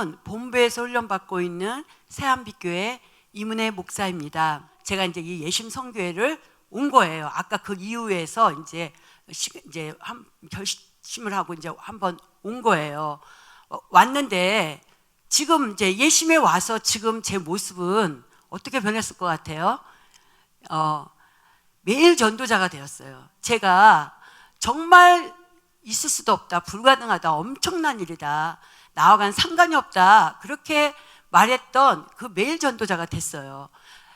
저는 본부에서 훈련받고 있는 새한빛교회 이문혜 목사입니다. 제가 이제 이 예심 성교회를 온 거예요. 아까 그 이후에서 이제 결심을 하고 이제 한번 온 거예요. 왔는데 지금 이제 예심에 와서 지금 제 모습은 어떻게 변했을 것 같아요? 매일 전도자가 되었어요. 제가 정말 있을 수도 없다, 불가능하다, 엄청난 일이다, 나와간 상관이 없다, 그렇게 말했던 그 매일 전도자가 됐어요.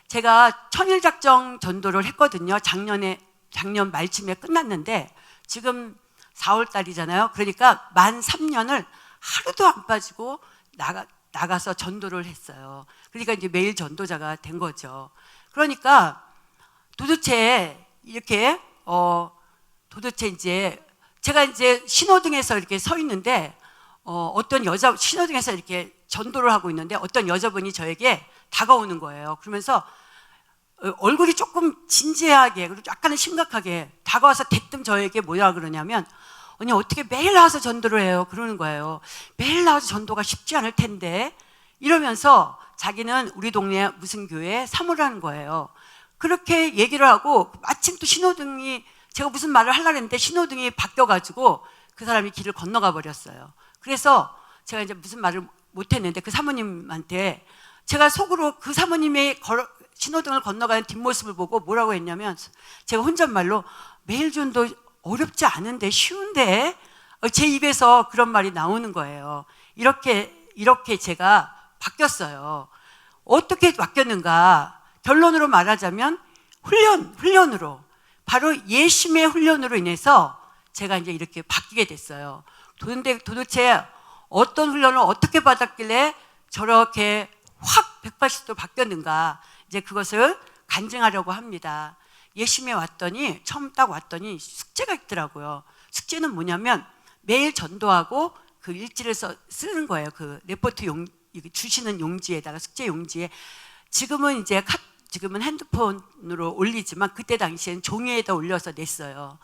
제가 천일작정 전도를 했거든요. 작년 말쯤에 끝났는데 지금 4월 달이잖아요. 그러니까 만 3년을 하루도 안 빠지고 나가서 전도를 했어요. 그러니까 이제 매일 전도자가 된 거죠. 그러니까 도대체 이렇게 도대체 이제 제가 이제 신호등에서 이렇게 서 있는데 어떤 여자 신호등에서 이렇게 전도를 하고 있는데 어떤 여자분이 저에게 다가오는 거예요. 그러면서 얼굴이 조금 진지하게 그리고 약간은 심각하게 다가와서 대뜸 저에게 뭐라 그러냐면, 언니 어떻게 매일 나와서 전도를 해요? 그러는 거예요. 매일 나와서 전도가 쉽지 않을 텐데, 이러면서 자기는 우리 동네 무슨 교회에 사모라는 거예요. 그렇게 얘기를 하고 마침 또 신호등이, 제가 무슨 말을 하려고 했는데 신호등이 바뀌어가지고 그 사람이 길을 건너가 버렸어요. 그래서 제가 이제 무슨 말을 못했는데 그 사모님한테 제가 속으로 그 사모님의 신호등을 건너가는 뒷모습을 보고 뭐라고 했냐면, 제가 혼잣말로 매일 전도 어렵지 않은데 쉬운데, 제 입에서 그런 말이 나오는 거예요. 이렇게 제가 바뀌었어요. 어떻게 바뀌었는가? 결론으로 말하자면 훈련으로, 바로 예심의 훈련으로 인해서 제가 이제 이렇게 바뀌게 됐어요. 그런데 도대체 어떤 훈련을 어떻게 받았길래 저렇게 확 180도 바뀌었는가? 이제 그것을 간증하려고 합니다. 예심에 왔더니, 처음 딱 왔더니 숙제가 있더라고요. 숙제는 뭐냐면 매일 전도하고 그 일지를 쓰는 거예요. 그 레포트 주시는 용지에다가, 숙제 용지에. 지금은 핸드폰으로 올리지만 그때 당시엔 종이에다 올려서 냈어요.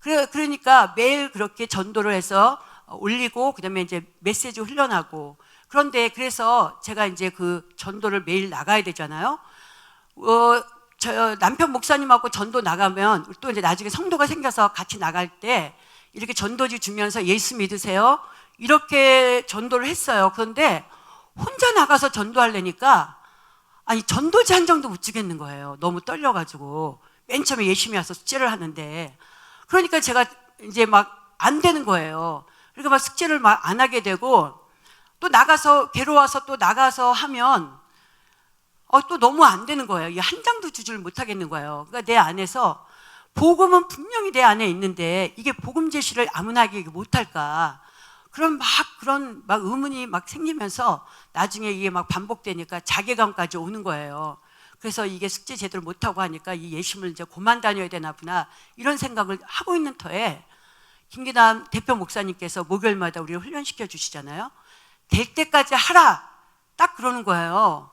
그러니까 매일 그렇게 전도를 해서 올리고 그다음에 이제 메시지 훈련하고. 그런데 그래서 제가 이제 그 전도를 매일 나가야 되잖아요. 저 남편 목사님하고 전도 나가면 또 이제 나중에 성도가 생겨서 같이 나갈 때 이렇게 전도지 주면서 예수 믿으세요, 이렇게 전도를 했어요. 그런데 혼자 나가서 전도하려니까 아니 전도지 한 장도 못 주겠는 거예요. 너무 떨려가지고. 맨 처음에 예심이 와서 숙제를 하는데, 그러니까 제가 이제 막 안 되는 거예요. 그러니까 막 숙제를 막 안 하게 되고, 또 나가서 괴로워서 또 나가서 하면 또 너무 안 되는 거예요. 한 장도 주질 못하겠는 거예요. 그러니까 내 안에서 복음은 분명히 내 안에 있는데 이게 복음 제시를 아무나 하게 못할까, 그런 의문이 막 생기면서 나중에 이게 막 반복되니까 자괴감까지 오는 거예요. 그래서 이게 숙제 제대로 못하고 하니까 이 예심을 이제 그만 다녀야 되나 보나, 이런 생각을 하고 있는 터에 김기남 대표 목사님께서 목요일마다 우리를 훈련시켜 주시잖아요. 될 때까지 하라, 딱 그러는 거예요.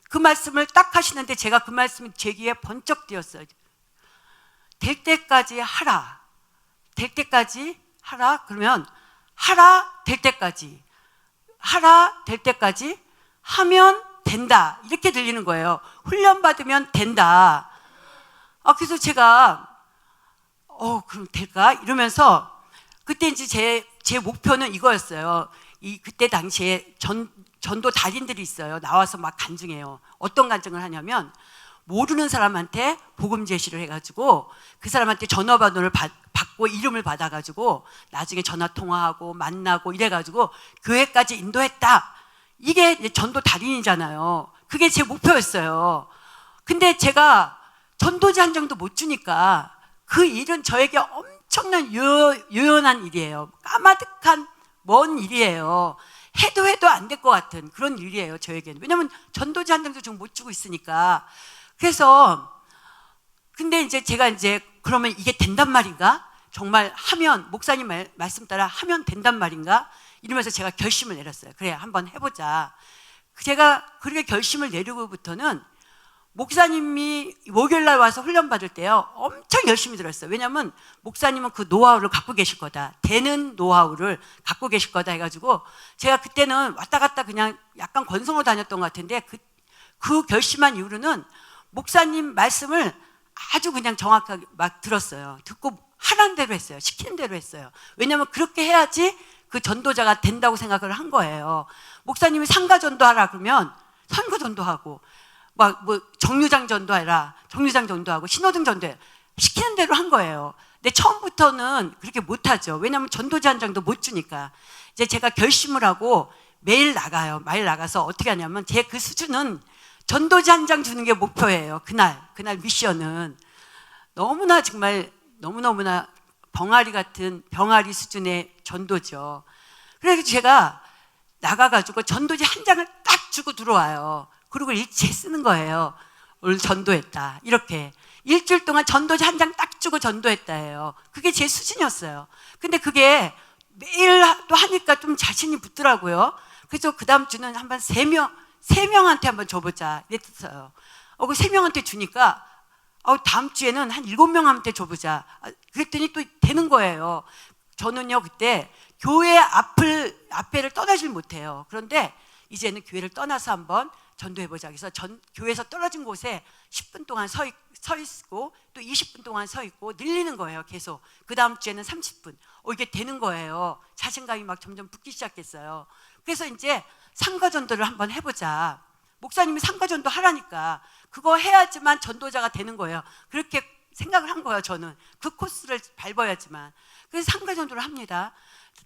그 말씀을 딱 하시는데 제가 그 말씀이 제 귀에 번쩍 띄었어요. 될 때까지 하라, 될 때까지 하라. 그러면 하라, 될 때까지, 하라, 될 때까지 하면 된다, 이렇게 들리는 거예요. 훈련받으면 된다. 그래서 제가 그럼 될까? 이러면서 그때 이제 제 목표는 이거였어요. 그때 당시에 전도 달인들이 있어요. 나와서 막 간증해요. 어떤 간증을 하냐면, 모르는 사람한테 복음 제시를 해가지고 그 사람한테 전화번호를 받고 이름을 받아가지고 나중에 전화 통화하고 만나고 이래가지고 교회까지 인도했다. 이게 이제 전도 달인이잖아요. 그게 제 목표였어요. 근데 제가 전도지 한 장도 못 주니까 그 일은 저에게 엄청난 요연한 일이에요. 까마득한 먼 일이에요. 해도 안 될 것 같은 그런 일이에요, 저에게는. 왜냐면 전도지 한 장도 지금 못 주고 있으니까. 그래서 근데 이제 제가 이제 그러면 이게 된단 말인가? 정말 하면, 목사님 말씀 따라 하면 된단 말인가? 이러면서 제가 결심을 내렸어요. 그래, 한번 해보자. 제가 그렇게 결심을 내리고부터는 목사님이 목요일날 와서 훈련 받을 때요 엄청 열심히 들었어요. 왜냐하면 목사님은 그 노하우를 갖고 계실 거다, 되는 노하우를 갖고 계실 거다 해가지고 제가 그때는 왔다 갔다 그냥 약간 건성으로 다녔던 것 같은데 그 결심한 이후로는 목사님 말씀을 아주 그냥 정확하게 막 들었어요. 듣고 하라는 대로 했어요. 시키는 대로 했어요. 왜냐하면 그렇게 해야지 그 전도자가 된다고 생각을 한 거예요. 목사님이 상가 전도하라 그러면 선거 전도하고 막 뭐 정류장 전도해라, 정류장 전도하고 신호등 전도해, 시키는 대로 한 거예요. 근데 처음부터는 그렇게 못하죠. 왜냐하면 전도자 한 장도 못 주니까. 이제 제가 결심을 하고 매일 나가요. 매일 나가서 어떻게 하냐면 제 그 수준은 전도자 한 장 주는 게 목표예요. 그날 미션은 너무나 정말 너무나 병아리 같은 병아리 수준의 전도죠. 그래서 제가 나가가지고 전도지 한 장을 딱 주고 들어와요. 그리고 일지에 쓰는 거예요. 오늘 전도했다, 이렇게 일주일 동안 전도지 한 장 딱 주고 전도했다예요. 그게 제 수준이었어요. 근데 그게 매일 또 하니까 좀 자신이 붙더라고요. 그래서 그 다음 주는 한번 세 명한테 한번 줘보자 이랬어요. 그 3명한테 주니까 다음 주에는 한 7명한테 줘보자 그랬더니 또 되는 거예요. 저는요 그때 교회 앞에를 떠나질 못해요. 그런데 이제는 교회를 떠나서 한번 전도해보자. 그래서 교회에서 떨어진 곳에 10분 동안 서 있고 또 20분 동안 서 있고 늘리는 거예요. 계속. 그 다음 주에는 30분. 이게 되는 거예요. 자신감이 막 점점 붙기 시작했어요. 그래서 이제 상가 전도를 한번 해보자. 목사님이 상가 전도 하라니까 그거 해야지만 전도자가 되는 거예요. 그렇게 생각을 한 거예요. 저는 그 코스를 밟아야지만. 그래서 상가 전도를 합니다.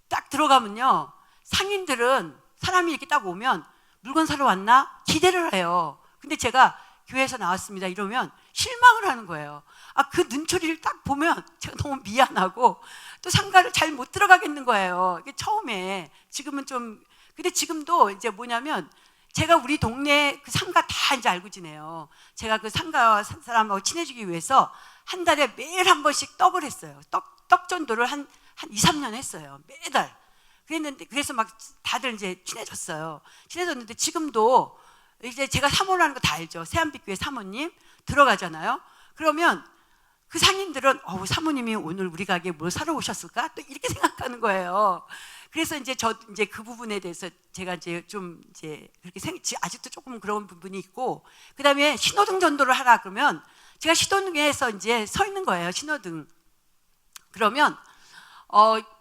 딱 들어가면요 상인들은 사람이 이렇게 딱 오면 물건 사러 왔나 기대를 해요. 근데 제가 교회에서 나왔습니다 이러면 실망을 하는 거예요. 그 눈초리를 딱 보면 제가 너무 미안하고 또 상가를 잘 못 들어가겠는 거예요. 이게 처음에. 지금은 좀, 근데 지금도 이제 뭐냐면 제가 우리 동네 그 상가 다 이제 알고 지내요. 제가 그 상가 사람하고 친해지기 위해서 한 달에 매일 한 번씩 떡을 했어요. 떡 전도를 한 2, 3년 했어요. 매달. 그래서 막 다들 이제 친해졌는데 지금도 이제 제가 사모를 하는 거 다 알죠. 새안빛교회 사모님 들어가잖아요. 그러면 그 상인들은 사모님이 오늘 우리 가게에 뭘 사러 오셨을까? 또 이렇게 생각하는 거예요. 그래서 이제 이제 그 부분에 대해서 제가 이제 좀 이제 그렇게 아직도 조금 그런 부분이 있고, 그 다음에 신호등 전도를 하라 그러면 제가 신호등에서 이제 서 있는 거예요. 신호등. 그러면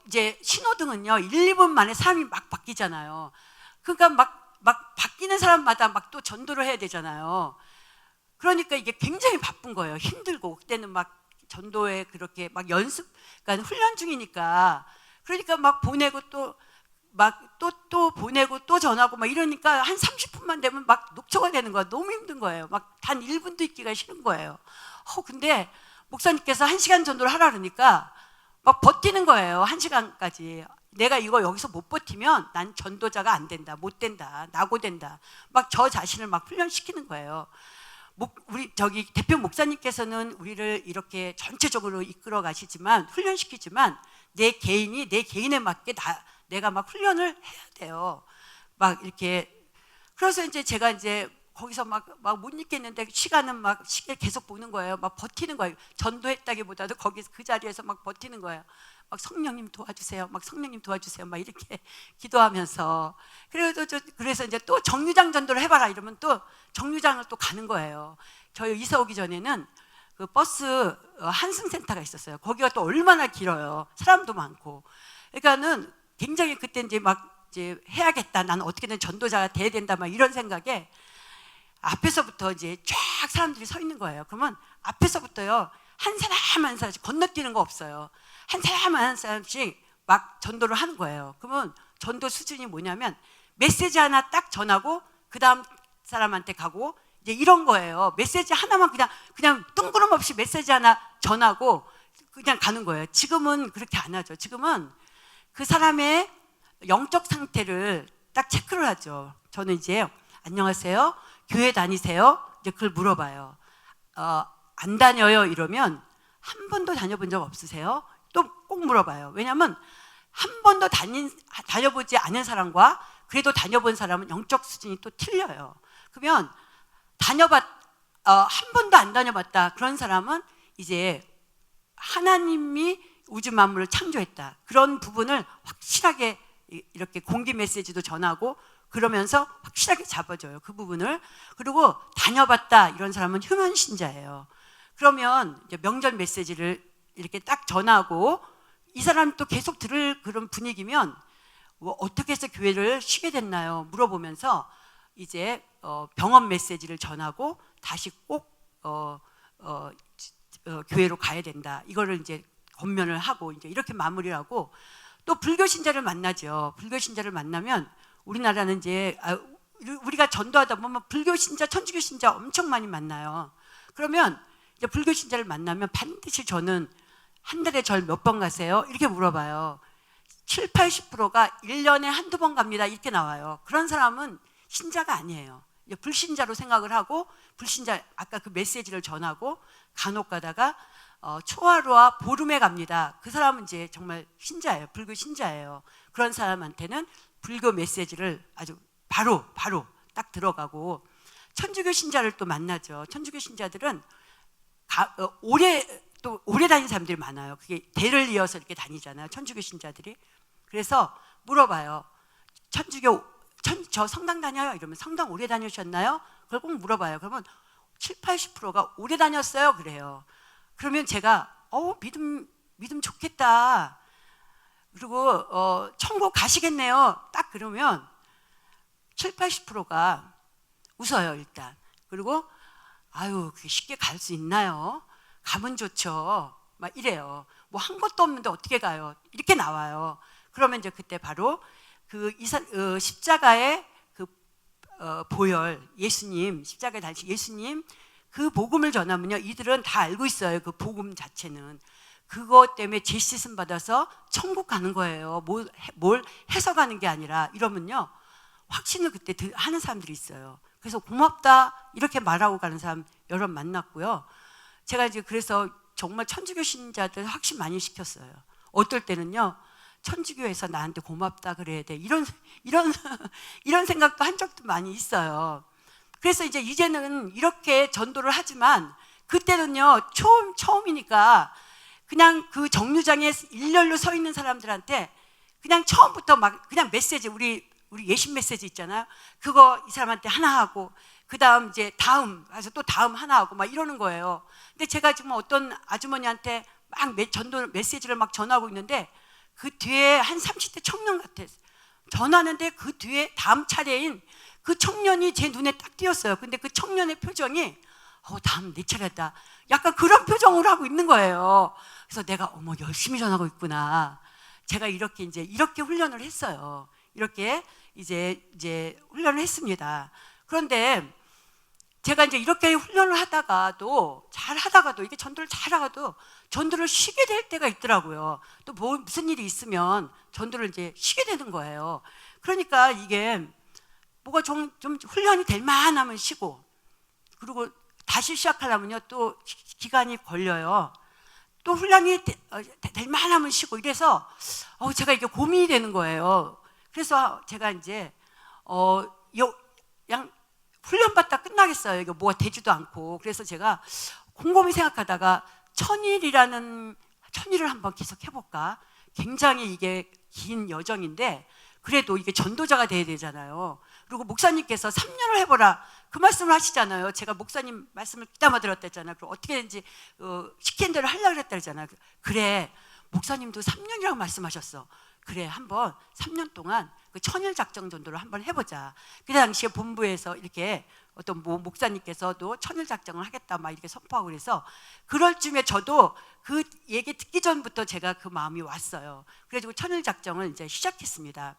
이제 신호등은요 1, 2분 만에 사람이 막 바뀌잖아요. 그러니까 막 바뀌는 사람마다 막 또 전도를 해야 되잖아요. 그러니까 이게 굉장히 바쁜 거예요. 힘들고 그때는 막 전도에 그렇게 막 그러니까 훈련 중이니까. 그러니까 막 보내고 또 보내고 또 전하고 막 이러니까 한 30분만 되면 막 녹초가 되는 거야. 너무 힘든 거예요. 막 단 1분도 있기가 싫은 거예요. 근데 목사님께서 1시간 전도를 하라 그러니까 막 버티는 거예요. 1시간까지. 내가 이거 여기서 못 버티면 난 전도자가 안 된다, 못 된다, 낙오된다. 막 저 자신을 막 훈련시키는 거예요. 우리 대표 목사님께서는 우리를 이렇게 전체적으로 이끌어 가시지만, 훈련시키지만 내 개인에 맞게 내가 막 훈련을 해야 돼요. 막 이렇게. 그래서 이제 제가 이제 거기서 막 못 있겠는데 시간은 막 시계 계속 보는 거예요. 막 버티는 거예요. 전도했다기보다도 거기서 그 자리에서 막 버티는 거예요. 막 성령님 도와주세요. 막 성령님 도와주세요. 막 이렇게 기도하면서. 그래서 이제 또 정류장 전도를 해봐라 이러면 또 정류장을 또 가는 거예요. 저희 이사 오기 전에는 그 버스 한승센터가 있었어요. 거기가 또 얼마나 길어요. 사람도 많고. 그러니까는 굉장히 그때 이제 해야겠다. 나는 어떻게든 전도자가 돼야 된다. 막 이런 생각에 앞에서부터 이제 쫙 사람들이 서 있는 거예요. 그러면 앞에서부터요 한 사람 한 사람씩 건너뛰는 거 없어요. 한 사람 한 사람씩 막 전도를 하는 거예요. 그러면 전도 수준이 뭐냐면 메시지 하나 딱 전하고 그 다음 사람한테 가고 이제 이런 거예요. 메시지 하나만 그냥 뜬구름 없이 메시지 하나 전하고 그냥 가는 거예요. 지금은 그렇게 안 하죠. 지금은 그 사람의 영적 상태를 딱 체크를 하죠. 저는 이제 안녕하세요, 교회 다니세요? 이제 그걸 물어봐요. 안 다녀요 이러면 한 번도 다녀본 적 없으세요? 또 꼭 물어봐요. 왜냐하면 한 번도 다녀보지 않은 사람과 그래도 다녀본 사람은 영적 수준이 또 틀려요. 그러면 한 번도 안 다녀봤다. 그런 사람은 이제 하나님이 우주 만물을 창조했다. 그런 부분을 확실하게 이렇게 공기 메시지도 전하고 그러면서 확실하게 잡아줘요. 그 부분을. 그리고 다녀봤다. 이런 사람은 흠연 신자예요. 그러면 이제 명절 메시지를 이렇게 딱 전하고 이 사람이 또 계속 들을 그런 분위기면 뭐 어떻게 해서 교회를 쉬게 됐나요? 물어보면서 이제 병원 메시지를 전하고 다시 꼭 교회로 가야 된다. 이거를 이제 권면을 하고 이제 이렇게 마무리를 하고 또 불교 신자를 만나죠. 불교 신자를 만나면 우리나라는 이제 우리가 전도하다 보면 불교 신자, 천주교 신자 엄청 많이 만나요. 그러면 이제 불교 신자를 만나면 반드시 저는 한 달에 절 몇 번 가세요? 이렇게 물어봐요. 7, 80%가 1년에 한두 번 갑니다. 이렇게 나와요. 그런 사람은 신자가 아니에요. 이제 불신자로 생각을 하고 불신자 아까 그 메시지를 전하고 간혹 가다가 초하루와 보름에 갑니다. 그 사람은 이제 정말 신자예요. 불교 신자예요. 그런 사람한테는 불교 메시지를 아주 바로 딱 들어가고 천주교 신자를 또 만나죠. 천주교 신자들은 오래 다닌 사람들이 많아요. 그게 대를 이어서 이렇게 다니잖아요. 천주교 신자들이. 그래서 물어봐요. 저 성당 다녀요? 이러면 성당 오래 다니셨나요? 그걸 꼭 물어봐요. 그러면 7, 80%가 오래 다녔어요. 그래요. 그러면 제가 믿음 좋겠다. 그리고 천국 가시겠네요. 딱 그러면 7, 80%가 웃어요. 일단. 그리고 그게 쉽게 갈 수 있나요? 가면 좋죠. 막 이래요. 뭐 한 것도 없는데 어떻게 가요? 이렇게 나와요. 그러면 이제 그때 바로 십자가의 보혈, 예수님, 십자가에 달리신 예수님 그 복음을 전하면요. 이들은 다 알고 있어요. 그 복음 자체는. 그것 때문에 죄 씻음 받아서 천국 가는 거예요. 뭘 해석하는 게 아니라 이러면요. 확신을 그때 하는 사람들이 있어요. 그래서 고맙다 이렇게 말하고 가는 사람 여러 번 만났고요. 제가 이제 그래서 정말 천주교 신자들 확신 많이 시켰어요. 어떨 때는요. 천주교에서 나한테 고맙다 그래야 돼. 이런 생각도 한 적도 많이 있어요. 그래서 이제는 이렇게 전도를 하지만 그때는요. 처음이니까 그냥 그 정류장에 일렬로 서 있는 사람들한테 그냥 처음부터 막 그냥 메시지 우리 예심 메시지 있잖아요. 그거 이 사람한테 하나 하고 그다음 이제 다음 가서 또 다음 하나 하고 막 이러는 거예요. 근데 제가 지금 어떤 아주머니한테 막 전도 메시지를 막 전하고 있는데 그 뒤에 한 30대 청년 같았어요. 전하는데 그 뒤에 다음 차례인 그 청년이 제 눈에 딱 띄었어요. 근데 그 청년의 표정이 다음 내 차례다. 약간 그런 표정을 하고 있는 거예요. 그래서 내가 열심히 전하고 있구나. 제가 이렇게 훈련을 했어요. 이렇게 이제 훈련을 했습니다. 그런데 제가 이렇게 훈련을 하다가도 이게 전도를 잘하다가도 전도를 쉬게 될 때가 있더라고요. 또 무슨 일이 있으면 전도를 이제 쉬게 되는 거예요. 그러니까 이게 뭐가 좀 훈련이 될 만하면 쉬고 그리고 다시 시작하려면요 또 기간이 걸려요. 또 훈련이 될 만하면 쉬고 이래서 제가 이게 고민이 되는 거예요. 그래서 제가 이제 그냥 훈련받다 끝나겠어요. 이거 뭐가 되지도 않고. 그래서 제가 곰곰이 생각하다가 천일을 한번 계속 해볼까. 굉장히 이게 긴 여정인데 그래도 이게 전도자가 돼야 되잖아요. 그리고 목사님께서 3년을 해보라 그 말씀을 하시잖아요. 제가 목사님 말씀을 귀담아 들었댔잖아요. 그리고 어떻게든지 시킨 대로 하려고 그랬다 그러잖아요. 그래 목사님도 3년이라고 말씀하셨어. 그래 한번 3년 동안 그 천일 작정 전도를 한번 해보자. 그 당시에 본부에서 이렇게 어떤 목사님께서도 천일 작정을 하겠다 막 이렇게 선포하고 그래서 그럴 쯤에 저도 그 얘기 듣기 전부터 제가 그 마음이 왔어요. 그래가지고 천일 작정을 이제 시작했습니다.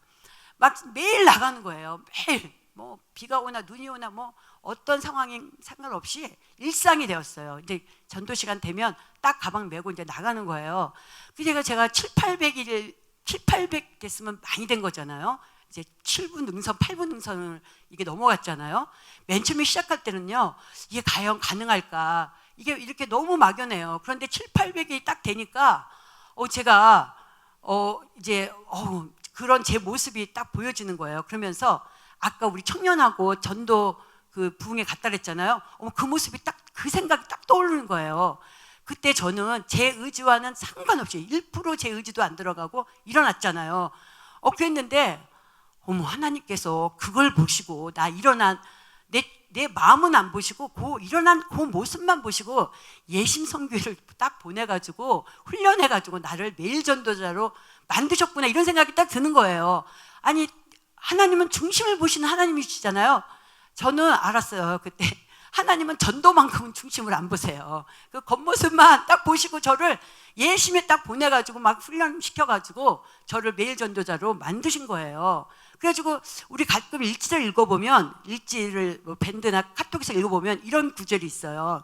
막 매일 나가는 거예요. 매일 뭐 비가 오나 눈이 오나 뭐 어떤 상황이 상관없이 일상이 되었어요. 이제 전도 시간 되면 딱 가방 메고 이제 나가는 거예요. 그래서 제가 7, 800 됐으면 많이 된 거잖아요. 이제 7분 능선, 8분 능선을 이게 넘어갔잖아요. 맨 처음에 시작할 때는요, 이게 과연 가능할까? 이게 이렇게 너무 막연해요. 그런데 7, 800이 딱 되니까, 제가, 그런 제 모습이 딱 보여지는 거예요. 그러면서 아까 우리 청년하고 전도 그 부흥에 갔다 그랬잖아요. 그 모습이 딱 그 생각이 딱 떠오르는 거예요. 그때 저는 제 의지와는 상관없이 1% 제 의지도 안 들어가고 일어났잖아요. 그랬는데 하나님께서 그걸 보시고 나 일어난 내 마음은 안 보시고 일어난 그 모습만 보시고 예심성교회를 딱 보내가지고 훈련해가지고 나를 매일 전도자로 만드셨구나 이런 생각이 딱 드는 거예요. 아니 하나님은 중심을 보시는 하나님이시잖아요. 저는 알았어요. 그때 하나님은 전도만큼은 중심을 안 보세요. 그 겉모습만 딱 보시고 저를 예심에 딱 보내가지고 막 훈련시켜가지고 저를 매일 전도자로 만드신 거예요. 그래가지고 우리 가끔 일지를 읽어보면 일지를 뭐 밴드나 카톡에서 읽어보면 이런 구절이 있어요.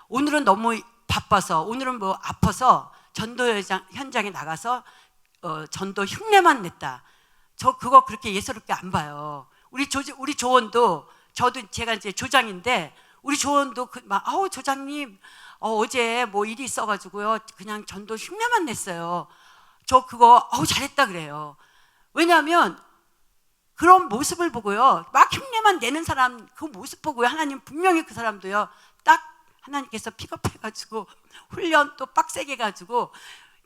오늘은 너무 바빠서 오늘은 뭐 아파서 전도 현장에 나가서 전도 흉내만 냈다. 저 그거 그렇게 예사롭게 안 봐요. 우리 조원도 저도 제가 이제 조장인데 우리 조원도 조장님 어제 뭐 일이 있어가지고요 그냥 전도 흉내만 냈어요. 저 그거 잘했다 그래요. 왜냐하면 그런 모습을 보고요 막 흉내만 내는 사람 그 모습 보고요 하나님 분명히 그 사람도요 딱 하나님께서 픽업해가지고 훈련 또 빡세게 해가지고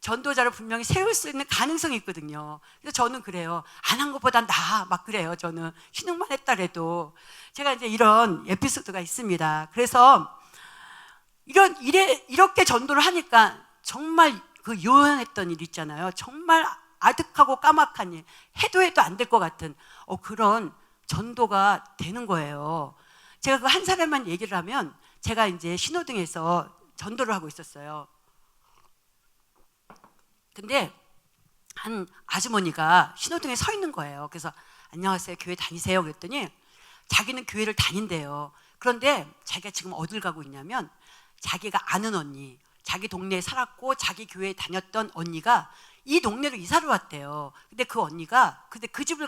전도자를 분명히 세울 수 있는 가능성이 있거든요. 그래서 저는 그래요. 안 한 것보다 나아. 막 그래요. 저는 신흥만 했다래도. 제가 이제 이런 에피소드가 있습니다. 그래서 이렇게 전도를 하니까 정말 그 요원했던 일 있잖아요. 정말 아득하고 까맣한 일. 해도 안 될 것 같은 그런 전도가 되는 거예요. 제가 그 한 사람만 얘기를 하면 제가 이제 신호등에서 전도를 하고 있었어요. 근데 한 아주머니가 신호등에 서 있는 거예요. 그래서 안녕하세요, 교회 다니세요? 그랬더니 자기는 교회를 다닌대요. 그런데 자기가 지금 어딜 가고 있냐면 자기가 아는 언니, 자기 동네에 살았고 자기 교회에 다녔던 언니가 이 동네로 이사를 왔대요. 근데 그 언니가 그 집을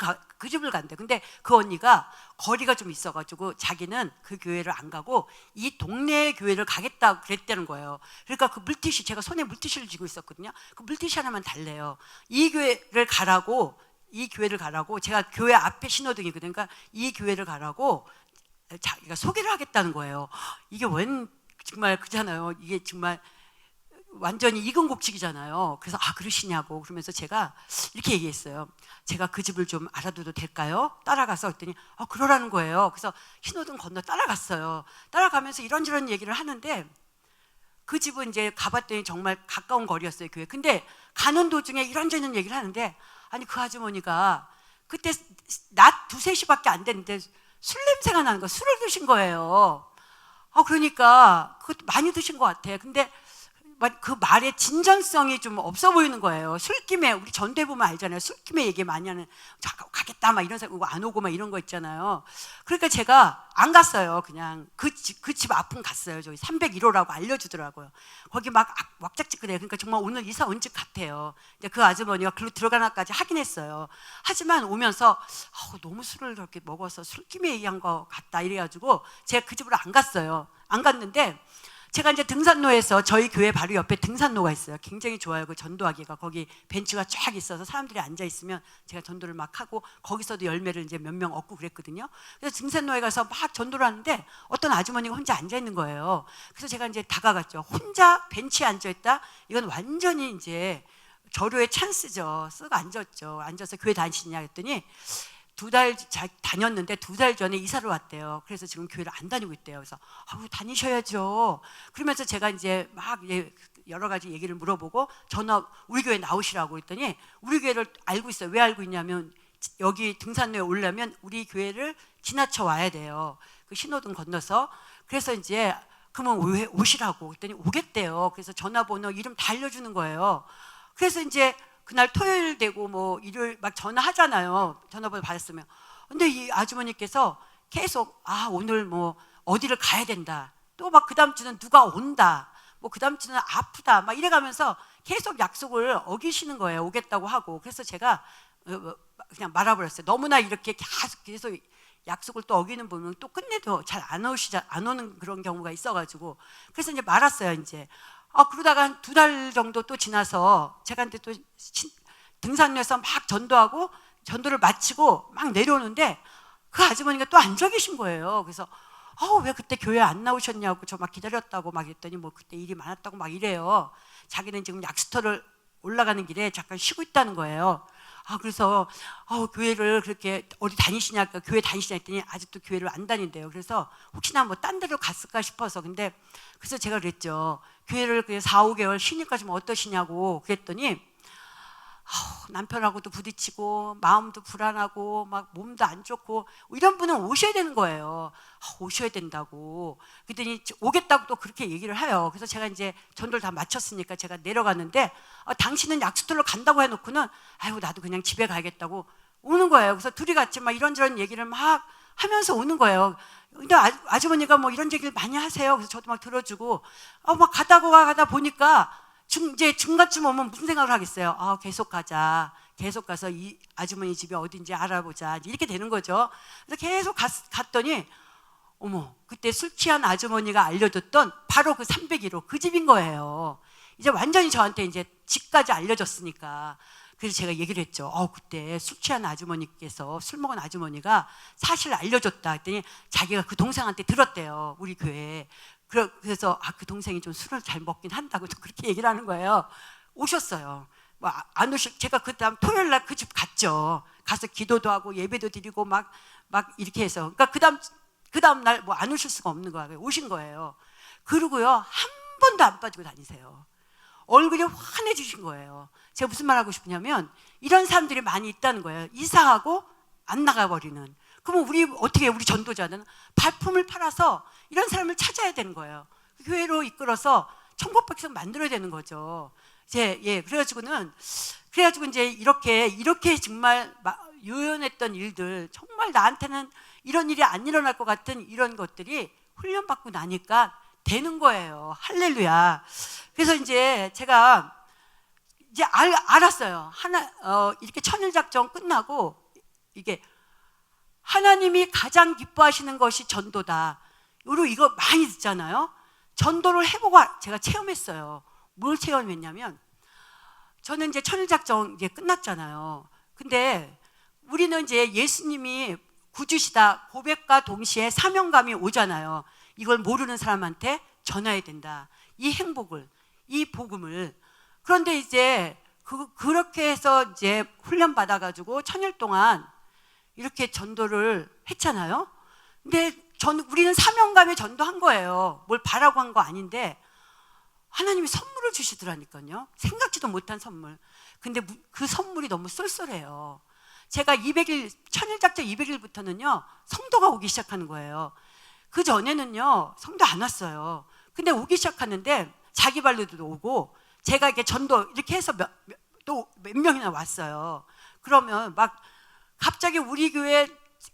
간대. 근데 그 언니가 거리가 좀 있어가지고 자기는 그 교회를 안 가고 이 동네 교회를 가겠다고 그랬다는 거예요. 그러니까 그 물티슈, 제가 손에 물티슈를 쥐고 있었거든요. 그 물티슈 하나만 달래요. 이 교회를 가라고 제가 교회 앞에 신호등이거든요. 그러니까 이 교회를 가라고 자기가 소개를 하겠다는 거예요. 이게 정말 그잖아요. 이게 정말 완전히 익은 곡식이잖아요. 그래서 그러시냐고 그러면서 제가 이렇게 얘기했어요. 제가 그 집을 좀 알아둬도 될까요? 따라가서 그랬더니 그러라는 거예요. 그래서 신호등 건너 따라갔어요. 따라가면서 이런저런 얘기를 하는데 그 집은 이제 가봤더니 정말 가까운 거리였어요, 교회. 근데 가는 도중에 이런저런 얘기를 하는데 아니 그 아주머니가 그때 낮 2, 3시밖에 안 됐는데 술 냄새가 나는 거예요. 술을 드신 거예요. 그러니까 그것도 많이 드신 것 같아. 근데 그 말의 진전성이 좀 없어 보이는 거예요. 술김에 우리 전도해 보면 알잖아요. 술김에 얘기 많이 하는 가겠다 막 이런 사람 안 오고 막 이런 거 있잖아요. 그러니까 제가 안 갔어요. 그냥 그 집 앞은 갔어요. 저기 301호라고 알려주더라고요. 거기 막 왁작지근해요. 그러니까 정말 오늘 이사 온 집 같아요. 근데 그 아주머니가 글로 들어가나까지 하긴 했어요. 하지만 오면서 너무 술을 그렇게 먹어서 술김에 얘기한 것 같다 이래가지고 제가 그 집으로 안 갔어요. 안 갔는데 제가 이제 등산로에서 저희 교회 바로 옆에 등산로가 있어요. 굉장히 좋아요. 그 전도하기가 거기 벤치가 쫙 있어서 사람들이 앉아 있으면 제가 전도를 막 하고 거기서도 열매를 이제 몇 명 얻고 그랬거든요. 그래서 등산로에 가서 막 전도를 하는데 어떤 아주머니가 혼자 앉아 있는 거예요. 그래서 제가 이제 다가갔죠. 혼자 벤치에 앉아 있다. 이건 완전히 이제 절호의 찬스죠. 쓱 앉았죠. 앉아서 교회 다니시냐 했더니 2달 다녔는데 2달 전에 이사를 왔대요. 그래서 지금 교회를 안 다니고 있대요. 그래서 다니셔야죠. 그러면서 제가 이제 막 여러 가지 얘기를 물어보고 우리 교회 나오시라고 했더니 우리 교회를 알고 있어요. 왜 알고 있냐면 여기 등산로에 오려면 우리 교회를 지나쳐 와야 돼요. 그 신호등 건너서. 그래서 이제 그러면 왜 오시라고 그랬더니 오겠대요. 그래서 전화번호 이름 다 알려주는 거예요. 그래서 이제 그날 토요일 되고 뭐 일요일 막 전화하잖아요. 전화번호 받았으면. 근데 이 아주머니께서 계속 오늘 뭐 어디를 가야 된다. 또 막 그 다음 주는 누가 온다. 뭐 그 다음 주는 아프다. 막 이래가면서 계속 약속을 어기시는 거예요. 오겠다고 하고. 그래서 제가 그냥 말아버렸어요. 너무나 이렇게 계속 약속을 또 어기는 분은 또 끝내도 잘 안 오는 그런 경우가 있어가지고. 그래서 이제 말았어요. 이제. 그러다가 한 2달 정도 또 지나서 제가 근데 또 등산로에서 막 전도를 마치고 막 내려오는데 그 아주머니가 또 앉아 계신 거예요. 그래서 왜 그때 교회 안 나오셨냐고 저 막 기다렸다고 막 했더니 뭐 그때 일이 많았다고 막 이래요. 자기는 지금 약수터를 올라가는 길에 잠깐 쉬고 있다는 거예요. 그래서 교회를 그렇게 어디 다니시냐, 교회 다니시냐 했더니 아직도 교회를 안 다닌대요. 그래서 혹시나 뭐 딴 데로 갔을까 싶어서. 근데 그래서 제가 그랬죠. 교회를 4, 5개월 쉬니까 좀 어떠시냐고 그랬더니 남편하고도 부딪히고 마음도 불안하고 막 몸도 안 좋고 이런 분은 오셔야 되는 거예요. 오셔야 된다고. 그랬더니 오겠다고 또 그렇게 얘기를 해요. 그래서 제가 이제 전도를 다 마쳤으니까 제가 내려갔는데 당신은 약수터로 간다고 해놓고는 아이고 나도 그냥 집에 가야겠다고 오는 거예요. 그래서 둘이 같이 막 이런저런 얘기를 막 하면서 오는 거예요. 근데 아주머니가 뭐 이런 얘기를 많이 하세요. 그래서 저도 막 들어주고 막 가다 보니까 이제 중간쯤 오면 무슨 생각을 하겠어요? 계속 가자. 계속 가서 이 아주머니 집이 어딘지 알아보자. 이렇게 되는 거죠. 그래서 계속 갔더니 어머, 그때 술 취한 아주머니가 알려줬던 바로 그 301호 그 집인 거예요. 이제 완전히 저한테 이제 집까지 알려졌으니까. 그래서 제가 얘기를 했죠. 그때 술 취한 아주머니께서, 술 먹은 아주머니가 사실 알려줬다 했더니 자기가 그 동생한테 들었대요. 우리 교회에. 그래서 그 동생이 좀 술을 잘 먹긴 한다고 그렇게 얘기를 하는 거예요. 오셨어요. 안 오실, 제가 그다음 토요일 날 그 집 갔죠. 가서 기도도 하고 예배도 드리고 막 이렇게 해서. 그러니까 그다음 날 뭐 안 오실 수가 없는 거예요. 오신 거예요. 그러고요, 한 번도 안 빠지고 다니세요. 얼굴이 환해지신 거예요. 제가 무슨 말 하고 싶으냐면 이런 사람들이 많이 있다는 거예요. 이사하고 안 나가버리는. 그러면 우리 전도자는 발품을 팔아서 이런 사람을 찾아야 되는 거예요. 교회로 이끌어서 천국 백성 만들어야 되는 거죠. 그래가지고 이제 이렇게 정말 유연했던 일들, 정말 나한테는 이런 일이 안 일어날 것 같은 이런 것들이 훈련받고 나니까 되는 거예요. 할렐루야. 그래서 이제 제가 이제 알았어요. 이렇게 천일작전 끝나고 이게 하나님이 가장 기뻐하시는 것이 전도다. 이거 많이 듣잖아요. 전도를 해보고 제가 체험했어요. 뭘 체험했냐면 저는 이제 천일작전 이제 끝났잖아요. 근데 우리는 이제 예수님이 구주시다 고백과 동시에 사명감이 오잖아요. 이걸 모르는 사람한테 전해야 된다. 이 행복을, 이 복음을. 그런데 이제 그렇게 해서 이제 훈련 받아가지고 천일 동안 이렇게 전도를 했잖아요. 근데 우리는 사명감에 전도한 거예요. 뭘 바라고 한 거 아닌데 하나님이 선물을 주시더라니까요. 생각지도 못한 선물. 근데 그 선물이 너무 쏠쏠해요. 제가 천일작전 200일부터는요 성도가 오기 시작하는 거예요. 그 전에는요 성도 안 왔어요. 근데 오기 시작하는데 자기 발로도 오고 제가 이렇게 전도 이렇게 해서 또 몇 명이나 왔어요. 그러면 막 갑자기 우리 교회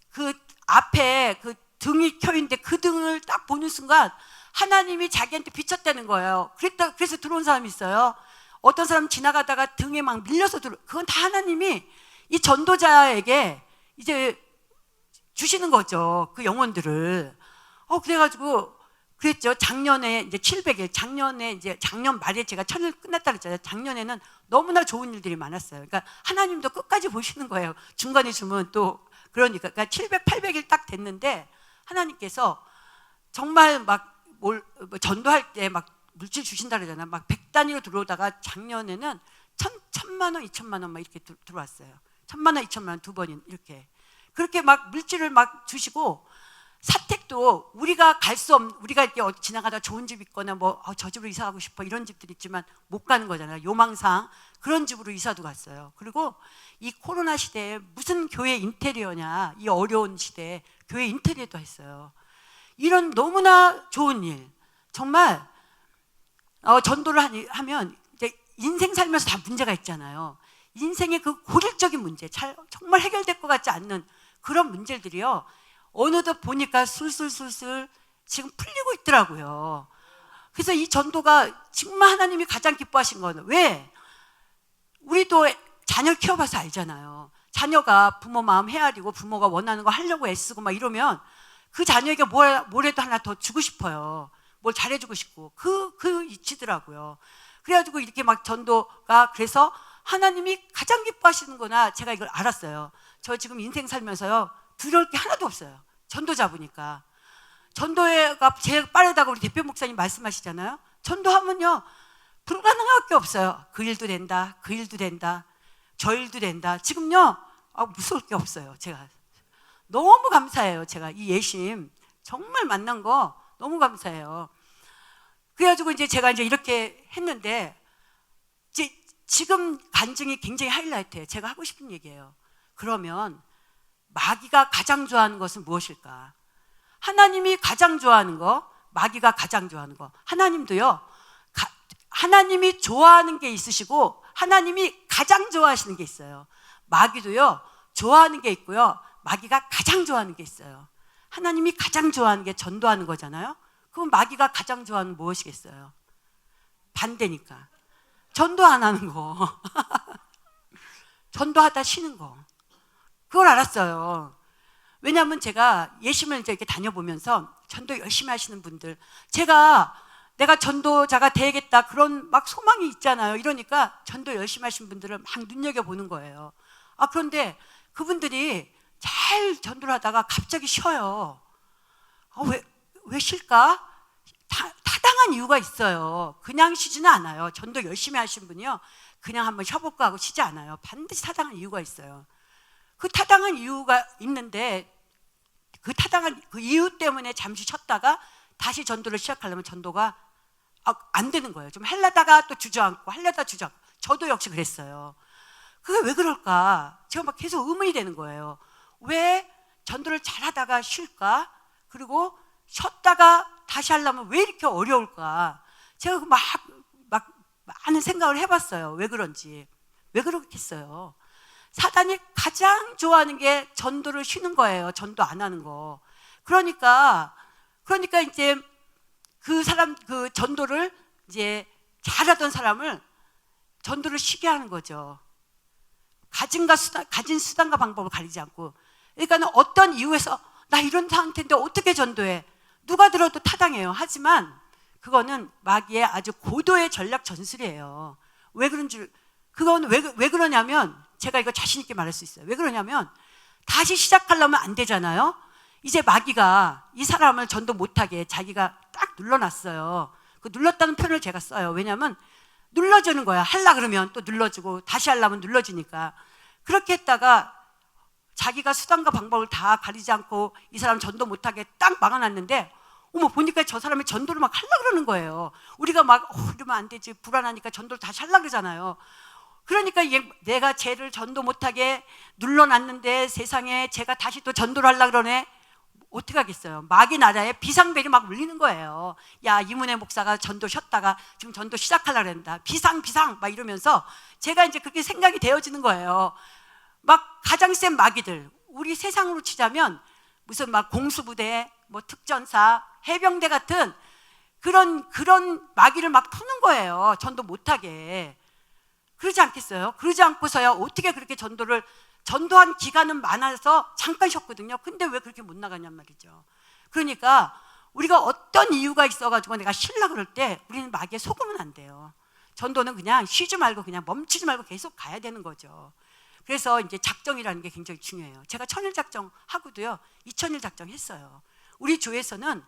그 앞에 그 등이 켜 있는데 그 등을 딱 보는 순간 하나님이 자기한테 비쳤다는 거예요. 그래서 들어온 사람이 있어요. 어떤 사람 지나가다가 등에 막 밀려서 그건 다 하나님이 이 전도자에게 이제 주시는 거죠. 그 영혼들을. 그래가지고 그랬죠. 작년에 이제 700일, 작년 말에 제가 천일 끝났다 그랬잖아요. 작년에는 너무나 좋은 일들이 많았어요. 그러니까 하나님도 끝까지 보시는 거예요. 중간에 주면 또 그러니까 700, 800일 딱 됐는데 하나님께서 정말 전도할 때 막 물질 주신다 그러잖아요. 막 100단위로 들어오다가 작년에는 1,000만 원, 2,000만 원 막 이렇게 들어왔어요. 1,000만 원, 2,000만 원 두 번이 이렇게. 그렇게 막 물질을 막 주시고 사택도 우리가 우리가 이렇게 지나가다 좋은 집 있거나 저 집으로 이사 가고 싶어 이런 집들 있지만 못 가는 거잖아요. 요망상 그런 집으로 이사도 갔어요. 그리고 이 코로나 시대에 무슨 교회 인테리어냐, 이 어려운 시대에 교회 인테리어도 했어요. 이런 너무나 좋은 일. 정말 전도를 하면 이제 인생 살면서 다 문제가 있잖아요. 인생의 그 고질적인 문제, 정말 해결될 것 같지 않는 그런 문제들이요. 어느덧 보니까 술술 지금 풀리고 있더라고요. 그래서 이 전도가 정말 하나님이 가장 기뻐하신 건 왜? 우리도 자녀를 키워봐서 알잖아요. 자녀가 부모 마음 헤아리고 부모가 원하는 거 하려고 애쓰고 막 이러면 그 자녀에게 뭐라도 하나 더 주고 싶어요. 뭘 잘해주고 싶고 그 이치더라고요. 그래가지고 이렇게 막 전도가 그래서 하나님이 가장 기뻐하시는구나 제가 이걸 알았어요. 저 지금 인생 살면서요 두려울 게 하나도 없어요. 전도 잡으니까. 전도가 제일 빠르다고 우리 대표 목사님 말씀하시잖아요. 전도하면요 불가능할 게 없어요. 그 일도 된다, 그 일도 된다, 저 일도 된다. 지금요 무서울 게 없어요. 제가 너무 감사해요. 제가 이 예심 정말 만난 거 너무 감사해요. 그래가지고 이제 제가 이제 이렇게 했는데 이제 지금 간증이 굉장히 하이라이트예요. 제가 하고 싶은 얘기예요. 그러면 마귀가 가장 좋아하는 것은 무엇일까? 하나님이 가장 좋아하는 거, 마귀가 가장 좋아하는 거. 하나님도요, 하나님이 좋아하는 게 있으시고 하나님이 가장 좋아하시는 게 있어요. 마귀도요, 좋아하는 게 있고요, 마귀가 가장 좋아하는 게 있어요. 하나님이 가장 좋아하는 게 전도하는 거잖아요. 그럼 마귀가 가장 좋아하는 무엇이겠어요? 반대니까. 전도 안 하는 거. 전도하다 쉬는 거. 그걸 알았어요. 왜냐하면 제가 예심을 이제 이렇게 다녀보면서 전도 열심히 하시는 분들, 내가 전도자가 되겠다 그런 막 소망이 있잖아요. 이러니까 전도 열심히 하시는 분들을 막 눈여겨보는 거예요. 그런데 그분들이 잘 전도를 하다가 갑자기 쉬어요. 왜 쉴까? 타당한 이유가 있어요. 그냥 쉬지는 않아요. 전도 열심히 하신 분이요, 그냥 한번 쉬어볼까 하고 쉬지 않아요. 반드시 타당한 이유가 있어요. 그 타당한 이유가 있는데 그 타당한 그 이유 때문에 잠시 쉬었다가 다시 전도를 시작하려면 전도가 안 되는 거예요. 좀 하려다가 또 주저앉고 하려다 주저앉고. 저도 역시 그랬어요. 그게 왜 그럴까? 제가 막 계속 의문이 되는 거예요. 왜 전도를 잘하다가 쉴까? 그리고 쉬었다가 다시 하려면 왜 이렇게 어려울까? 제가 막 많은 생각을 해봤어요. 왜 그런지. 왜 그렇겠어요? 사단이 가장 좋아하는 게 전도를 쉬는 거예요. 전도 안 하는 거. 그러니까 이제 그 전도를 이제 잘하던 사람을 전도를 쉬게 하는 거죠. 가진 수단과 방법을 가리지 않고. 그러니까 어떤 이유에서 나 이런 상태인데 어떻게 전도해? 누가 들어도 타당해요. 하지만 그거는 마귀의 아주 고도의 전략 전술이에요. 왜 그런 줄, 그건 왜 그러냐면, 제가 이거 자신 있게 말할 수 있어요. 왜 그러냐면 다시 시작하려면 안 되잖아요. 이제 마귀가 이 사람을 전도 못하게 자기가 딱 눌러놨어요. 그 눌렀다는 표현을 제가 써요. 왜냐하면 눌러주는 거야. 하려 그러면 또 눌러주고 다시 하려면 눌러주니까. 그렇게 했다가 자기가 수단과 방법을 다 가리지 않고 이 사람 전도 못하게 딱 막아놨는데, 보니까 저 사람이 전도를 막 하려고 그러는 거예요. 우리가 막 이러면 안 되지, 불안하니까 전도를 다시 하려고 그러잖아요. 그러니까 내가 쟤를 전도 못하게 눌러놨는데 세상에 쟤가 다시 또 전도를 하려고 그러네. 어떻게 하겠어요? 마귀 나라에 비상벨이 막 울리는 거예요. 야, 이문혜 목사가 전도 쉬었다가 지금 전도 시작하려고 그런다. 비상 막 이러면서 제가 이제 그렇게 생각이 되어지는 거예요. 막 가장 센 마귀들, 우리 세상으로 치자면 무슨 막 공수부대, 뭐 특전사, 해병대 같은 그런 마귀를 막 푸는 거예요. 전도 못하게. 그러지 않겠어요? 그러지 않고서야 어떻게 그렇게 전도한 기간은 많아서 잠깐 쉬었거든요. 근데 왜 그렇게 못 나가냔 말이죠. 그러니까 우리가 어떤 이유가 있어가지고 내가 쉬려고 그럴 때 우리는 마귀에 속으면 안 돼요. 전도는 그냥 쉬지 말고 그냥 멈추지 말고 계속 가야 되는 거죠. 그래서 이제 작정이라는 게 굉장히 중요해요. 제가 천일 작정 하고도요, 2000일 작정 했어요. 우리 교회에서는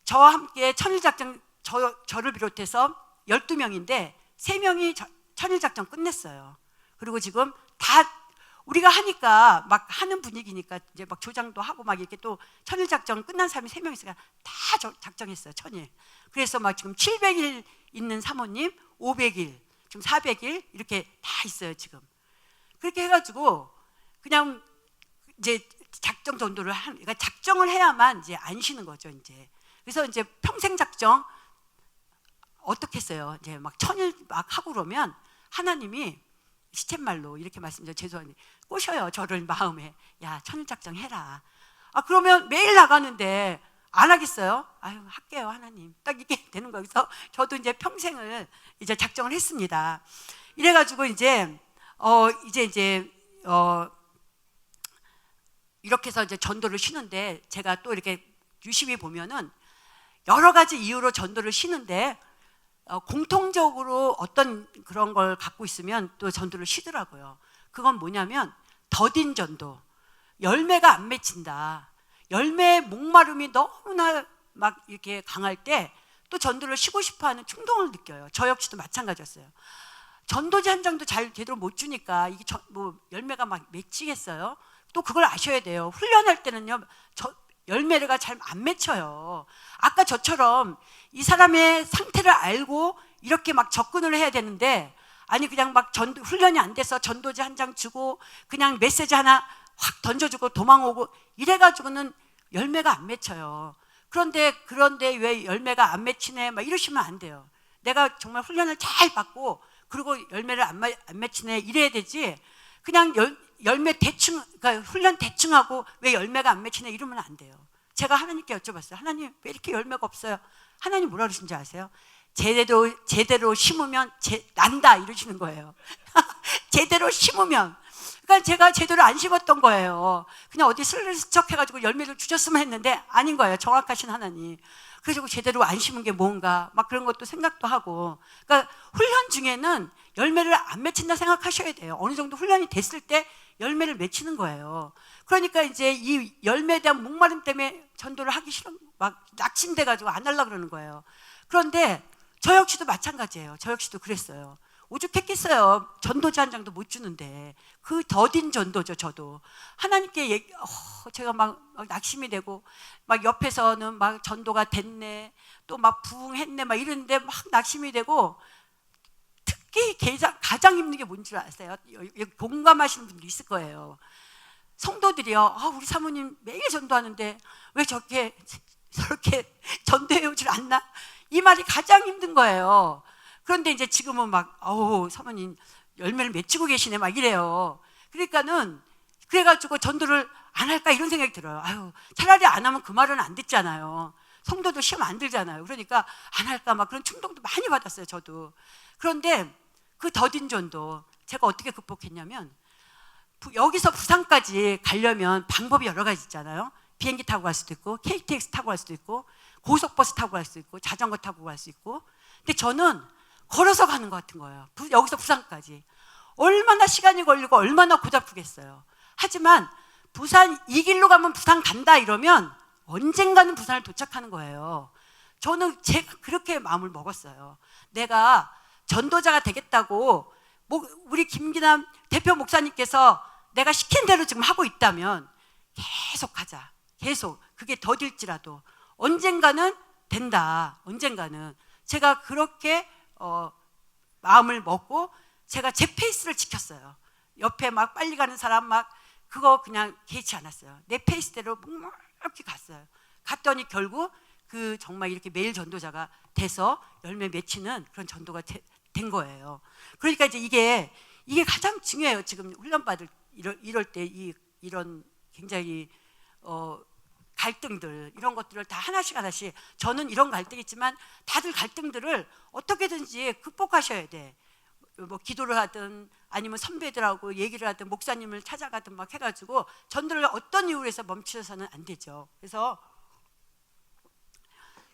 저와 함께 천일 작정, 저를 비롯해서 12명인데 3명이 천일 작정 끝냈어요. 그리고 지금 다 우리가 하니까 막 하는 분위기니까 이제 막 조장도 하고 막 이렇게 또 천일 작정 끝난 사람이 3명 있으니까 다 작정했어요. 천일. 그래서 막 지금 700일 있는 사모님, 500일, 지금 400일 이렇게 다 있어요, 지금. 그렇게 해가지고 그냥 이제 작정 전도를 그러니까 작정을 해야만 이제 안 쉬는 거죠, 이제. 그래서 이제 평생 작정 어떻게 했어요? 이제 막 천일 막 하고 그러면 하나님이 시쳇말로 이렇게 말씀드려, 죄송합니다, 꼬셔요, 저를 마음에. 야, 천일 작정 해라. 그러면 매일 나가는데 안 하겠어요? 아유, 할게요, 하나님. 딱 이게 되는 거여서 저도 이제 평생을 이제 작정을 했습니다. 이래가지고 이제 이렇게 해서 이제 전도를 쉬는데, 제가 또 이렇게 유심히 보면은 여러 가지 이유로 전도를 쉬는데 공통적으로 어떤 그런 걸 갖고 있으면 또 전도를 쉬더라고요. 그건 뭐냐면 더딘 전도. 열매가 안 맺힌다. 열매의 목마름이 너무나 막 이렇게 강할 때 또 전도를 쉬고 싶어하는 충동을 느껴요. 저 역시도 마찬가지였어요. 전도지 한 장도 잘 제대로 못 주니까 이게 뭐 열매가 막 맺히겠어요? 또 그걸 아셔야 돼요. 훈련할 때는요, 열매가 잘 안 맺혀요. 아까 저처럼 이 사람의 상태를 알고 이렇게 막 접근을 해야 되는데, 아니 그냥 막 훈련이 안 돼서 전도지 한 장 주고 그냥 메시지 하나 확 던져주고 도망오고 이래가지고는 열매가 안 맺혀요. 그런데 왜 열매가 안 맺히네 막 이러시면 안 돼요. 내가 정말 훈련을 잘 받고 그리고 열매를 안 맺히네 이래야 되지, 그냥 열매 대충, 그러니까 훈련 대충 하고 왜 열매가 안 맺히네 이러면 안 돼요. 제가 하나님께 여쭤봤어요. 하나님 왜 이렇게 열매가 없어요? 하나님 뭐라 그러신지 아세요? 제대로 심으면 난다 이러시는 거예요. 제대로 심으면. 그러니까 제가 제대로 안 심었던 거예요. 그냥 어디 슬쩍 해가지고 열매를 주셨으면 했는데 아닌 거예요. 정확하신 하나님. 그래서 제대로 안 심은 게 뭔가 막 그런 것도 생각도 하고. 그러니까 훈련 중에는 열매를 안 맺힌다 생각하셔야 돼요. 어느 정도 훈련이 됐을 때 열매를 맺히는 거예요. 그러니까 이제 이 열매에 대한 목마름 때문에 전도를 하기 싫어 막 낙심돼가지고 안 하려고 그러는 거예요. 그런데 저 역시도 마찬가지예요. 저 역시도 그랬어요. 오죽했겠어요. 전도지 한 장도 못 주는데. 그 더딘 전도죠. 저도 하나님께 제가 막 낙심이 되고 막 옆에서는 막 전도가 됐네 또 막 부흥했네 막 이러는데 막 낙심이 되고, 특히 가장 힘든 게 뭔 줄 아세요? 공감하시는 분들이 있을 거예요. 성도들이요, 우리 사모님 매일 전도하는데 왜 저렇게 전도해 오질 않나? 이 말이 가장 힘든 거예요. 그런데 이제 지금은 막 사모님 열매를 맺히고 계시네 막 이래요. 그러니까는 그래가지고 전도를 안 할까 이런 생각이 들어요. 차라리 안 하면 그 말은 안 듣잖아요. 성도도 시험 안 들잖아요. 그러니까 안 할까 막 그런 충동도 많이 받았어요. 저도. 그런데 그 더딘 전도 제가 어떻게 극복했냐면, 여기서 부산까지 가려면 방법이 여러 가지 있잖아요. 비행기 타고 갈 수도 있고 KTX 타고 갈 수도 있고 고속버스 타고 갈 수도 있고 자전거 타고 갈 수 있고. 근데 저는 걸어서 가는 것 같은 거예요. 여기서 부산까지 얼마나 시간이 걸리고 얼마나 고달프겠어요. 하지만 부산 이 길로 가면 부산 간다 이러면 언젠가는 부산을 도착하는 거예요. 저는 제가 그렇게 마음을 먹었어요. 내가 전도자가 되겠다고 우리 김기남 대표 목사님께서 내가 시킨 대로 지금 하고 있다면 계속 하자. 계속 그게 더딜지라도 언젠가는 된다. 언젠가는. 제가 그렇게 마음을 먹고 제가 제 페이스를 지켰어요. 옆에 막 빨리 가는 사람 막 그거 그냥 개의치 않았어요. 내 페이스대로 이렇게 갔어요. 갔더니 결국 그 정말 이렇게 매일 전도자가 돼서 열매 맺히는 그런 전도가 된 거예요. 그러니까 이제 이게 가장 중요해요. 지금 훈련받을 이럴 때 이런 굉장히 갈등들 이런 것들을 다 하나씩 저는 이런 갈등이 있지만 다들 갈등들을 어떻게든지 극복하셔야 돼. 뭐 기도를 하든 아니면 선배들하고 얘기를 하든 목사님을 찾아가든 막 해가지고 전도를 어떤 이유로 해서 멈추셔서는 안 되죠. 그래서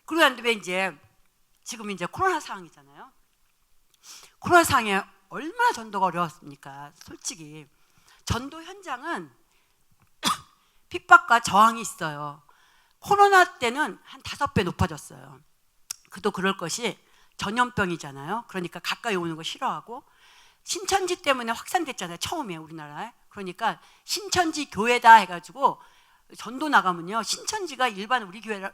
그러고 난 다음에 이제 지금 이제 코로나 상황이잖아요. 코로나 상황에 얼마나 전도가 어려웠습니까? 솔직히 전도 현장은 핍박과 저항이 있어요. 코로나 때는 한 5배 높아졌어요. 그도 그럴 것이 전염병이잖아요. 그러니까 가까이 오는 거 싫어하고, 신천지 때문에 확산됐잖아요. 처음에 우리나라에. 그러니까 신천지 교회다 해가지고 전도 나가면요, 신천지가 일반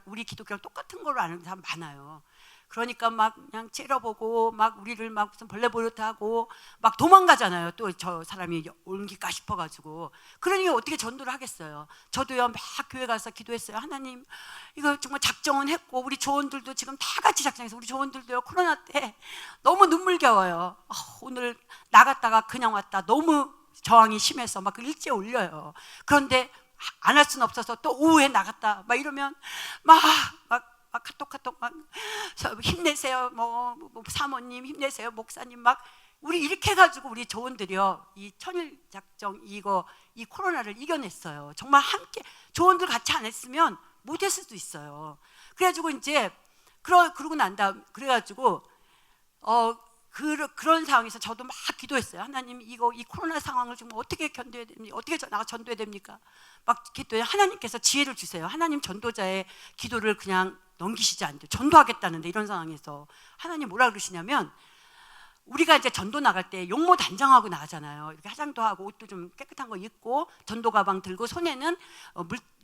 우리 기독교랑 똑같은 걸로 아는 사람 많아요. 그러니까 막 그냥 째려보고 막 우리를 막 무슨 벌레 보듯하고 막 도망가잖아요. 또 저 사람이 옮길까 싶어가지고. 그러니 어떻게 전도를 하겠어요. 저도요 막 교회 가서 기도했어요. 하나님 이거 정말 작정은 했고 우리 조원들도 지금 다 같이 작정해서 우리 조원들도요 코로나 때 너무 눈물겨워요. 오늘 나갔다가 그냥 왔다 너무 저항이 심해서 막 일제 올려요. 그런데 안 할 수는 없어서 또 오후에 나갔다 막 이러면 막 카톡 막 힘내세요. 뭐 사모님 힘내세요. 목사님 막 우리 이렇게 해가지고 우리 조원들이요 이 천일 작정 이 코로나를 이겨냈어요. 정말 함께 조원들 같이 안 했으면 못했을 수도 있어요. 그래가지고 이제 그러고 난 다음 그래가지고 그런 상황에서 저도 막 기도했어요. 하나님, 이 코로나 상황을 좀 어떻게 견뎌야 됩니까? 어떻게 나가 전도해야 됩니까? 막 기도해. 하나님께서 지혜를 주세요. 하나님, 전도자의 기도를 그냥 넘기시지 않죠. 전도하겠다는데 이런 상황에서 하나님 뭐라 그러시냐면, 우리가 이제 전도 나갈 때 용모 단장하고 나가잖아요. 이렇게 화장도 하고 옷도 좀 깨끗한 거 입고 전도 가방 들고 손에는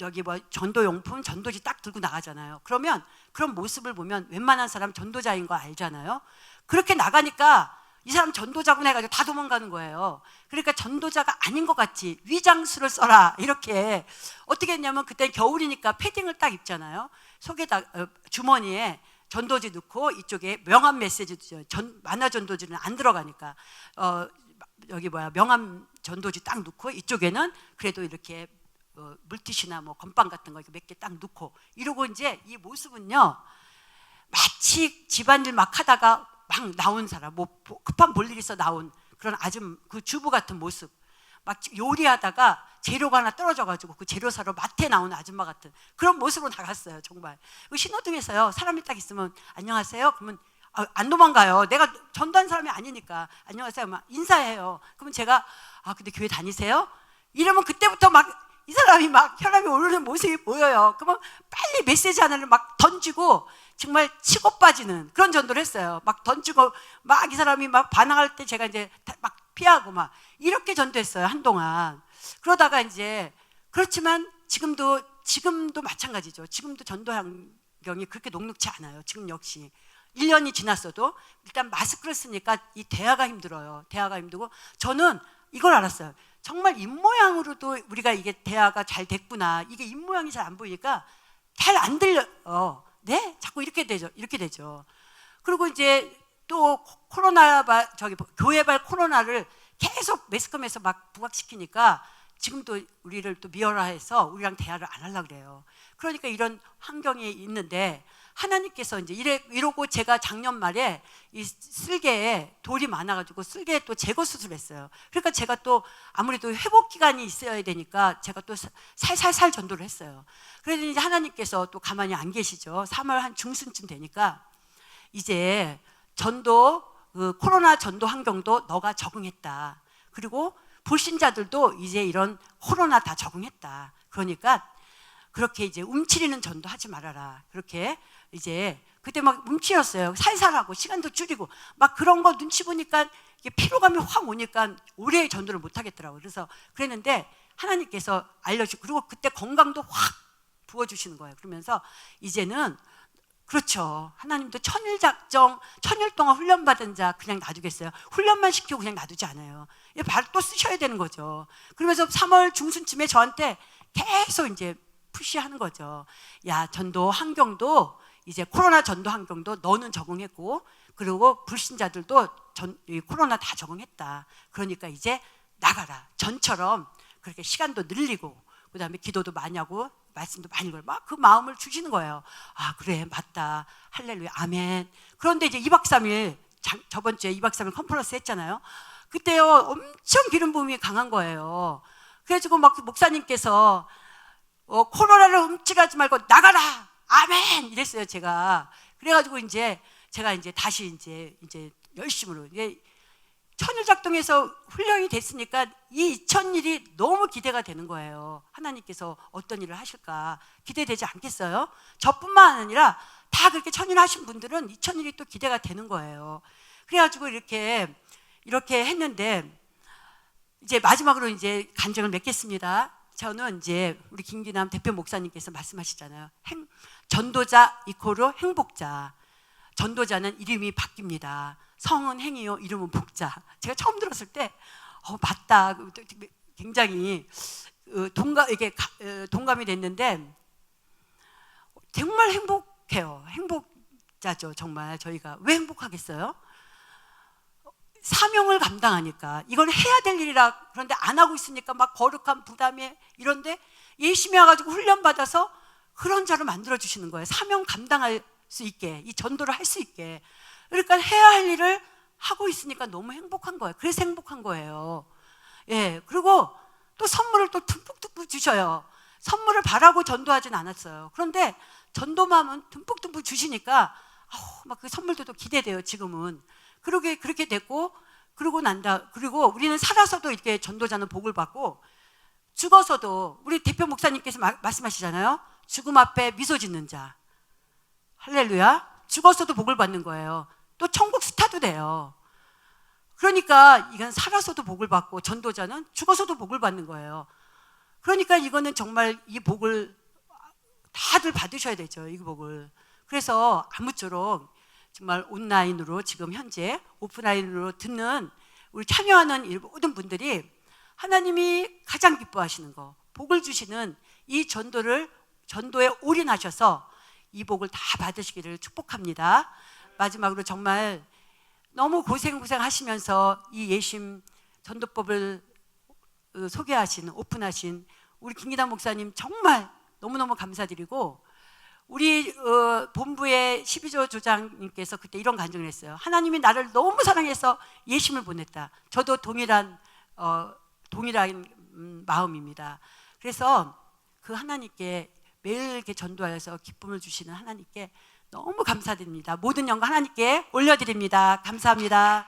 여기 전도 용품, 전도지 딱 들고 나가잖아요. 그러면 그런 모습을 보면 웬만한 사람 전도자인 거 알잖아요. 그렇게 나가니까 이 사람 전도자구나 해가지고 다 도망가는 거예요. 그러니까 전도자가 아닌 것 같이 위장수를 써라, 이렇게. 어떻게 했냐면, 그때 겨울이니까 패딩을 딱 입잖아요. 속에다 주머니에 전도지 넣고, 이쪽에 명함 메시지죠. 만화 전도지는 안 들어가니까 여기 명함 전도지 딱 넣고, 이쪽에는 그래도 이렇게 물티슈나 뭐 건빵 같은 거 몇 개 딱 넣고, 이러고 이제 이 모습은요, 마치 집안일 막 하다가 막 나온 사람, 뭐 급한 볼일 있어 나온 그런 그 주부 같은 모습, 막 요리하다가 재료가 하나 떨어져가지고 그 재료 사러 마트에 나오는 아줌마 같은 그런 모습으로 나갔어요. 정말 신호등에서요, 사람이 딱 있으면 안녕하세요 그러면 안 도망가요. 내가 전도한 사람이 아니니까 안녕하세요 막 인사해요. 그러면 제가 근데 교회 다니세요? 이러면 그때부터 막 이 사람이 막 혈압이 오르는 모습이 보여요. 그러면 빨리 메시지 하나를 막 던지고 정말 치고 빠지는 그런 전도를 했어요. 막 던지고 막 이 사람이 막 반항할 때 제가 이제 막 피하고 막 이렇게 전도했어요, 한동안. 그러다가 이제, 그렇지만 지금도 마찬가지죠. 지금도 전도 환경이 그렇게 녹록지 않아요. 지금 역시 1년이 지났어도 일단 마스크를 쓰니까 이 대화가 힘들어요. 대화가 힘들고, 저는 이걸 알았어요. 정말 입모양으로도 우리가 이게 대화가 잘 됐구나. 이게 입모양이 잘 안 보이니까 잘 안 들려요. 네? 자꾸 이렇게 되죠. 이렇게 되죠. 그리고 이제 또 교회발 코로나를 계속 매스컴에서 막 부각시키니까 지금도 우리를 또 미워라해서 우리랑 대화를 안 하려고 그래요. 그러니까 이런 환경이 있는데, 하나님께서 이제 이러고 제가 작년 말에 이 쓸개에 돌이 많아가지고 쓸개에 또 제거 수술했어요. 그러니까 제가 또 아무래도 회복 기간이 있어야 되니까 제가 또 살살살 전도를 했어요. 그러더니 이제 하나님께서 또 가만히 안 계시죠. 3월 한 중순쯤 되니까 이제 코로나 전도 환경도 너가 적응했다. 그리고 불신자들도 이제 이런 코로나 다 적응했다. 그러니까 그렇게 이제 움츠리는 전도 하지 말아라. 그렇게 이제 그때 막 움츠렸어요. 살살하고 시간도 줄이고 막 그런 거 눈치 보니까 이게 피로감이 확 오니까 오래 전도를 못 하겠더라고요. 그래서 그랬는데 하나님께서 알려주고, 그리고 그때 건강도 확 부어주시는 거예요. 그러면서 이제는, 그렇죠, 하나님도 천일 동안 훈련받은 자 그냥 놔두겠어요? 훈련만 시키고 그냥 놔두지 않아요. 바로 또 쓰셔야 되는 거죠. 그러면서 3월 중순쯤에 저한테 계속 이제 푸시하는 거죠. 야, 전도 환경도 이제 코로나 전도 환경도 너는 적응했고, 그리고 불신자들도 코로나 다 적응했다. 그러니까 이제 나가라. 전처럼 그렇게 시간도 늘리고, 그 다음에 기도도 많이 하고 말씀도 많이 걸고 막 그 마음을 주시는 거예요. 그래, 맞다, 할렐루야, 아멘. 그런데 이제 2박 3일 저번 주에 2박 3일 컨퍼런스 했잖아요. 그때요 엄청 기름 부음이 강한 거예요. 그래가지고 막 목사님께서 코로나를 움찔하지 말고 나가라, 아멘, 이랬어요. 제가 그래가지고 이제 제가 이제 다시 이제 열심으로 천일작동에서 훈련이 됐으니까 이 2000일이 너무 기대가 되는 거예요. 하나님께서 어떤 일을 하실까 기대되지 않겠어요? 저뿐만 아니라 다 그렇게 천일 하신 분들은 2000일이 또 기대가 되는 거예요. 그래가지고 이렇게 했는데, 이제 마지막으로 이제 간증을 맺겠습니다. 저는 이제 우리 김기남 대표 목사님께서 말씀하시잖아요. 전도자 이코르 행복자. 전도자는 이름이 바뀝니다. 성은 행이요, 이름은 복자. 제가 처음 들었을 때 맞다, 굉장히 동감이 됐는데, 정말 행복해요. 행복자죠. 정말 저희가 왜 행복하겠어요? 사명을 감당하니까 이건 해야 될 일이라. 그런데 안 하고 있으니까 막 거룩한 부담에 이런데 열심히 와가지고 훈련받아서 그런 자로 만들어 주시는 거예요. 사명 감당할 수 있게, 이 전도를 할 수 있게. 그러니까 해야 할 일을 하고 있으니까 너무 행복한 거예요. 그래서 행복한 거예요. 예, 그리고 또 선물을 또 듬뿍듬뿍 주셔요. 선물을 바라고 전도하진 않았어요. 그런데 전도 마음은 듬뿍듬뿍 주시니까 막 그 선물도 또 기대돼요, 지금은. 그렇게 됐고, 그리고 우리는 살아서도 이렇게 전도자는 복을 받고, 죽어서도 우리 대표 목사님께서 말씀하시잖아요. 죽음 앞에 미소 짓는 자. 할렐루야. 죽어서도 복을 받는 거예요. 또 천국 스타도 돼요. 그러니까 이건 살아서도 복을 받고, 전도자는 죽어서도 복을 받는 거예요. 그러니까 이거는 정말 이 복을 다들 받으셔야 되죠. 이 복을. 그래서 아무쪼록 정말 온라인으로 지금 현재 오프라인으로 듣는 우리 참여하는 모든 분들이 하나님이 가장 기뻐하시는 거, 복을 주시는 이 전도에 올인하셔서 이 복을 다 받으시기를 축복합니다. 마지막으로 정말 너무 고생하시면서 이 예심 전도법을 소개하신, 오픈하신 우리 김기남 목사님 정말 너무너무 감사드리고, 우리 본부의 12조 조장님께서 그때 이런 간증을 했어요. 하나님이 나를 너무 사랑해서 예심을 보냈다. 저도 동일한 마음입니다. 그래서 그 하나님께 매일 이렇게 전도하여서 기쁨을 주시는 하나님께 너무 감사드립니다. 모든 영광 하나님께 올려드립니다. 감사합니다.